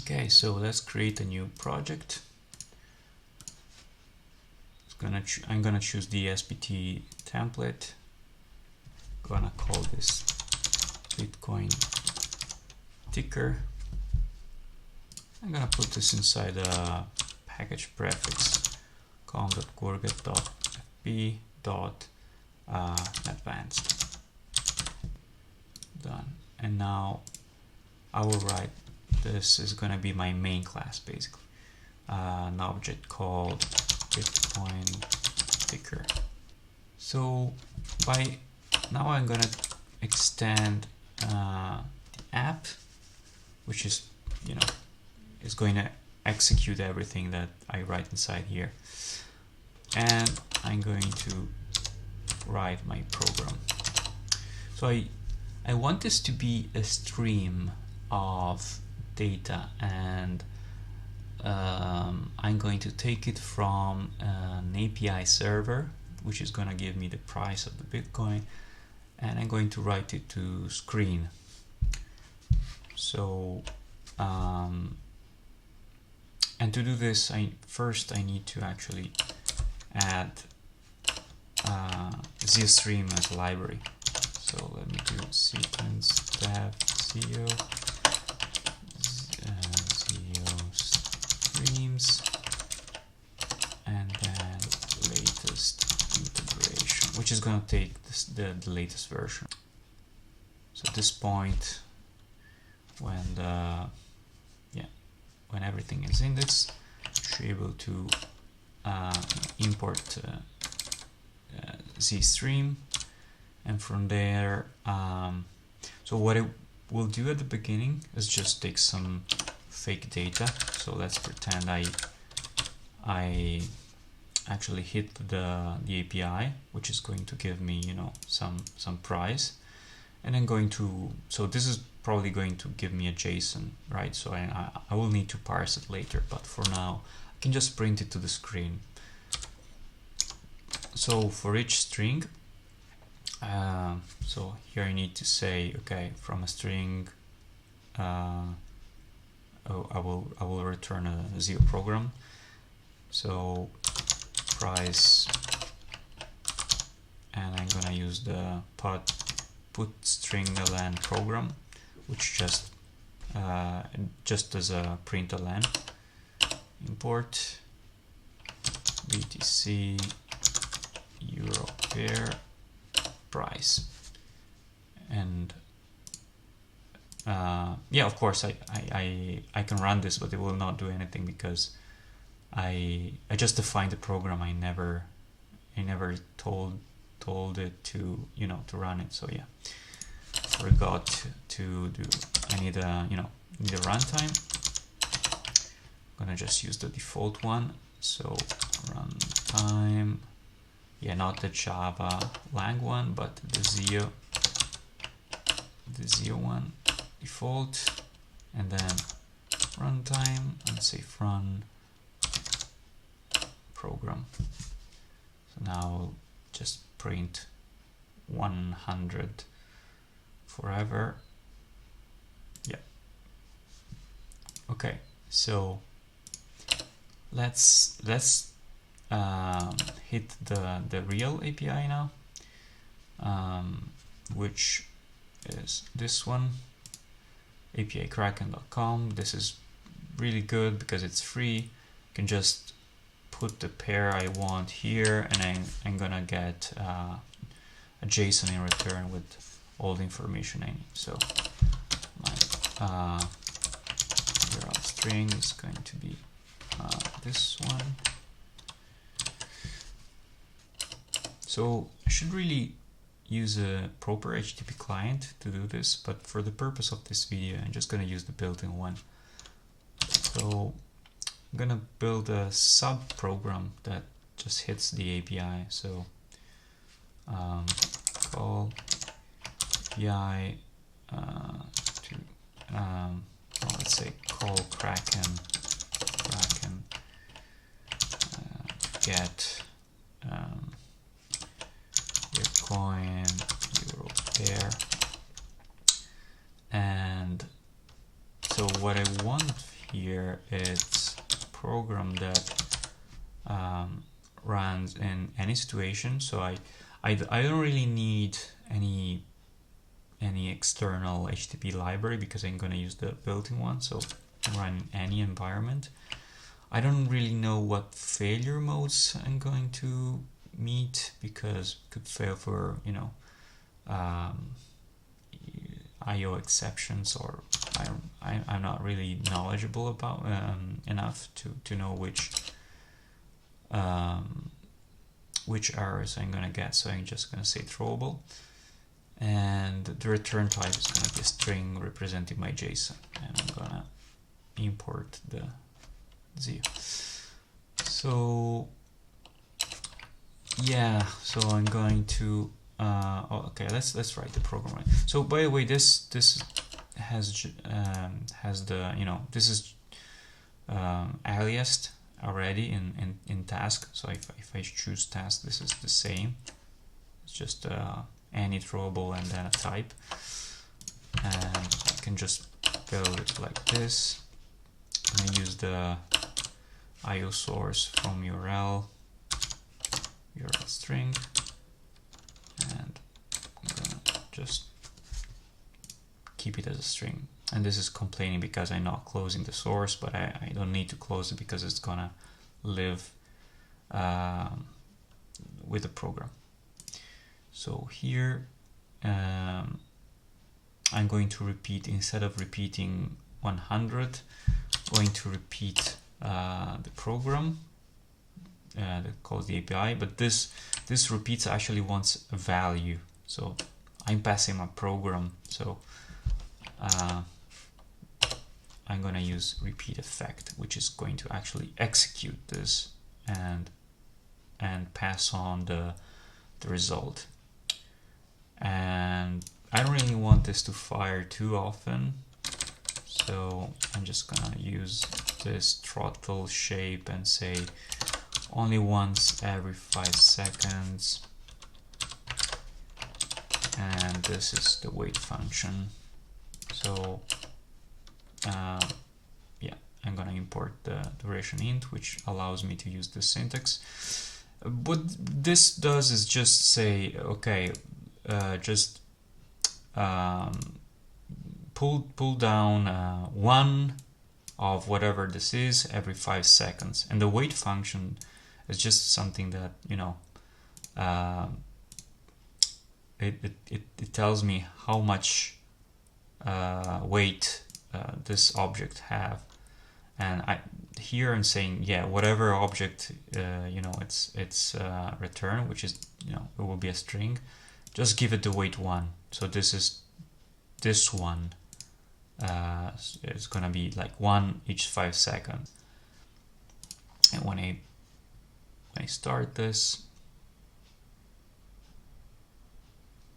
Okay, so let's create a new project. I'm gonna choose the SPT template. Gonna call this Bitcoin ticker. I'm gonna put this inside a package prefix com.gorget.fb.advanced. Done. And now I will write, this is gonna be my main class basically. An object called Bitcoin ticker. So now I'm gonna extend the app, which is, is going to execute everything that I write inside here. And I'm going to write my program. So I want this to be a stream of data, and I'm going to take it from an API server, which is going to give me the price of the Bitcoin, and I'm going to write it to screen. So and to do this, first I need to actually add ZIO-stream as a library. So let me do sequence dev ZIO-streams, and then latest integration, which is going to take the latest version. So at this point, when when everything is indexed, should be able to import ZIO-stream, and from there, so what it will do at the beginning is just take some fake data. So let's pretend I actually hit the API, which is going to give me some price, and then so this is probably going to give me a JSON, right? So I will need to parse it later, but for now I can just print it to the screen. So for each string, so here I need to say, okay, from a string, I will return a ZIO program. So price, and I'm gonna use the put string ln program, which just as a println, import BTC euro pair price. And yeah, of course I can run this, but it will not do anything because I just defined the program. I never told it to to run it. So yeah, forgot to do. I need a need a runtime. I'm gonna just use the default one. So runtime, yeah, not the Java lang one, but the ZIO one default, and then runtime and say run program. So now I'll just print 100 forever. Yeah. Okay, so let's hit the real API now, which is this one, api-kraken.com. This is really good because it's free. You can just put the pair I want here, and I'm gonna get a JSON in return with all the information I need. So my URL string is going to be this one. So I should really use a proper HTTP client to do this, but for the purpose of this video, I'm just going to use the built-in one. So I'm going to build a sub program that just hits the API. So call API to let's say call Kraken get Bitcoin euro pair. And so what I want here it's a program that runs in any situation. So I don't really need any external HTTP library because I'm going to use the built-in one. So run in any environment. I don't really know what failure modes I'm going to meet because it could fail for, you know, IO exceptions, or I'm not really knowledgeable about enough to know which errors I'm gonna get. So I'm just gonna say throwable, and the return type is gonna be a string representing my JSON, and I'm gonna import the ZIO. So yeah, so I'm going to okay, let's write the program. Right. So by the way, this has the, you know, this is aliased already in task. So if I choose task, this is the same. It's just any throwable and then a type, and I can just build it like this. And I use the IO source from URL string, and I'm gonna just keep it as a string. And this is complaining because I'm not closing the source, but I don't need to close it because it's gonna live with the program. So here I'm going to repeat, instead of repeating 100, going to repeat the program that calls the API, but this repeats actually wants a value. So I'm passing my program, so I'm going to use repeat effect, which is going to actually execute this and pass on the result. And I don't really want this to fire too often, so I'm just gonna use this throttle shape and say only once every 5 seconds, and this is the wait function. So yeah, I'm gonna import the duration int, which allows me to use the syntax. What this does is just say, okay, just pull down one of whatever this is every 5 seconds, and the wait function is just something that, you know, it tells me how much weight this object have, and here I'm saying, yeah, whatever object you know, it's return, which is, you know, it will be a string, just give it the weight 1. So this one it's gonna be like 1 each 5 seconds. And when I start this,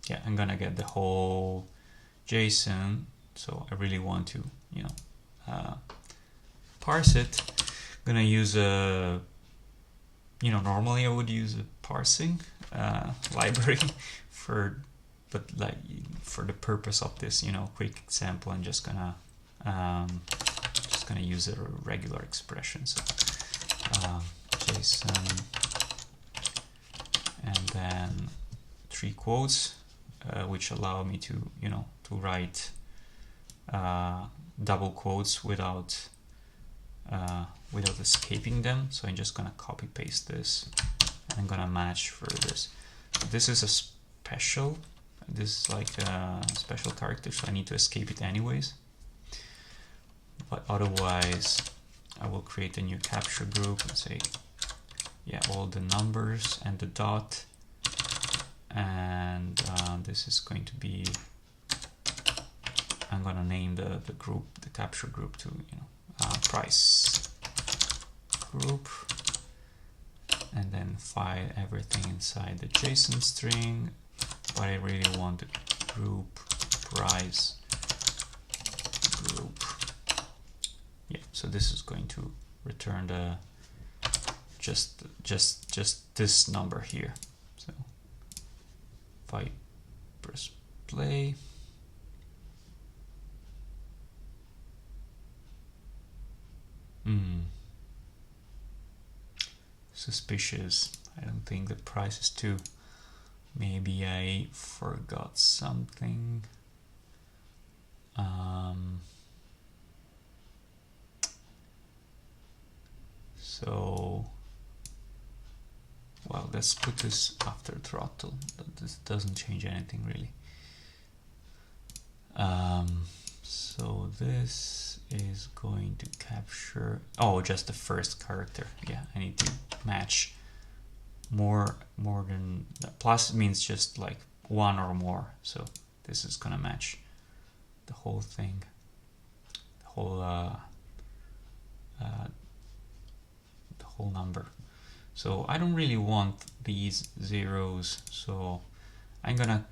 yeah, I'm gonna get the whole JSON. So I really want to, you know, parse it. I'm gonna use a, you know, normally I would use a parsing library but like for the purpose of this, you know, quick example, I'm just gonna use a regular expression. So JSON and then 3 quotes, which allow me to, you know, to write double quotes without escaping them. So I'm just gonna copy paste this, and I'm gonna match for this. This is a special, this is like a special character, so I need to escape it anyways. But otherwise, I will create a new capture group and say, yeah, all the numbers and the dot, and this is going to be, I'm gonna name the group, the capture group, to, you know, price group, and then file everything inside the JSON string. But I really want the group price group. Yeah, so this is going to return the just this number here. So if I press play, Suspicious. I don't think the price is too. Maybe I forgot something. So, well, let's put this after throttle. This doesn't change anything really. So this is going to capture, oh, just the first character. Yeah, I need to match more than, plus means just like one or more. So this is gonna match the whole thing, the whole number. So I don't really want these zeros, so I'm gonna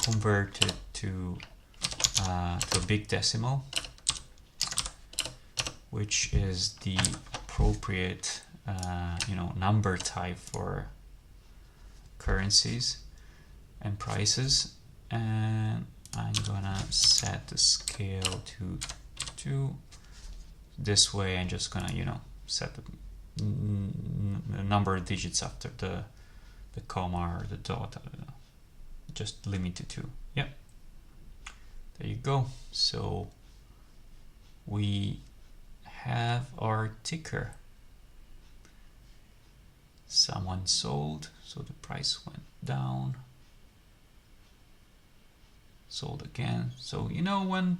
convert it to a big decimal, which is the appropriate number type for currencies and prices, and I'm gonna set the scale to 2. This way I'm just gonna set the number of digits after the comma or the dot. I don't know, just limit to 2. Yep, there you go. So we have our ticker. Someone sold, so the price went down. Sold again. So when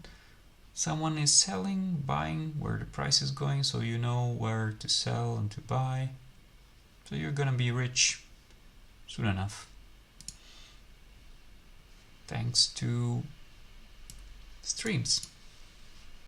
someone is selling, buying, where the price is going, so you know where to sell and to buy. So you're gonna be rich soon enough. Thanks to streams.